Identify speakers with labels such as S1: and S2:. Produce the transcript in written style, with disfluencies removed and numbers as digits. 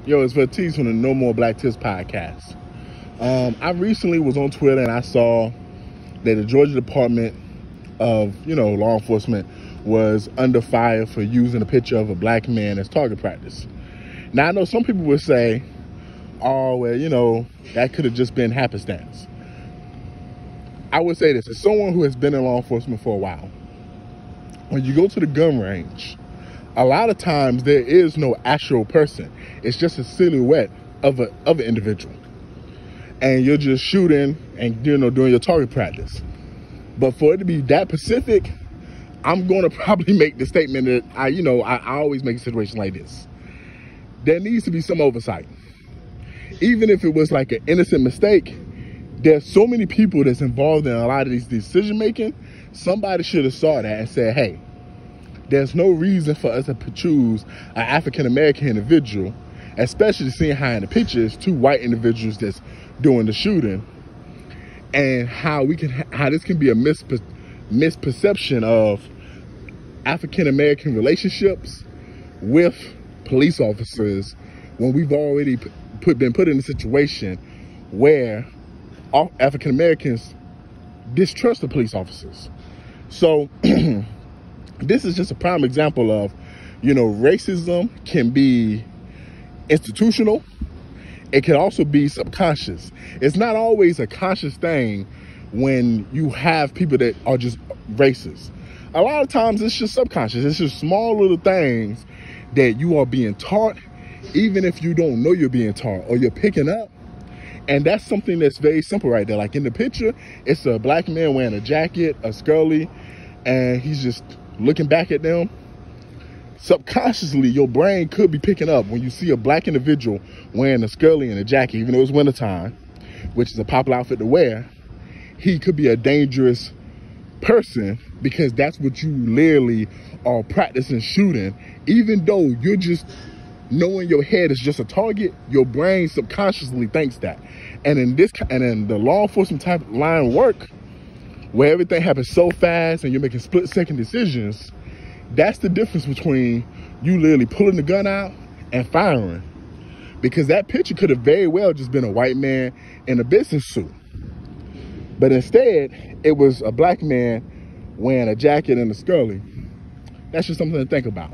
S1: Yo, it's Vertiz from the No More Black Tips podcast. I recently was on Twitter and I saw that the Georgia Department of, law enforcement was under fire for using a picture of a black man as target practice. Now, I know some people would say, oh, well, that could have just been happenstance. I would say this, as someone who has been in law enforcement for a while, when you go to the gun range, a lot of times there is no actual person. It's just a silhouette of an individual. And you're just shooting and, doing your target practice. But for it to be that specific, I'm going to probably make the statement that I always make a situation like this. There needs to be some oversight. Even if it was like an innocent mistake, there's so many people that's involved in a lot of these decision making. Somebody should have saw that and said, hey, there's no reason for us to choose an African-American individual, especially seeing how in the picture it's two white individuals that's doing the shooting, and how this can be a misperception of African-American relationships with police officers when we've already been put in a situation where all African-Americans distrust the police officers. So this is just a prime example of, racism can be institutional. It can also be subconscious. It's not always a conscious thing when you have people that are just racist. A lot of times it's just subconscious. It's just small little things that you are being taught, even if you don't know you're being taught or you're picking up. And that's something that's very simple right there. Like in the picture, it's a black man wearing a jacket, a scully, and he's just looking back at them. Subconsciously, your brain could be picking up when you see a black individual wearing a scully and a jacket, even though it's wintertime, which is a popular outfit to wear. He could be a dangerous person because that's what you literally are practicing shooting. Even though you're just knowing your head is just a target, your brain subconsciously thinks that. And in the law enforcement type line of work, where everything happens so fast and you're making split-second decisions, that's the difference between you literally pulling the gun out and firing. Because that picture could have very well just been a white man in a business suit. But instead, it was a black man wearing a jacket and a scully. That's just something to think about.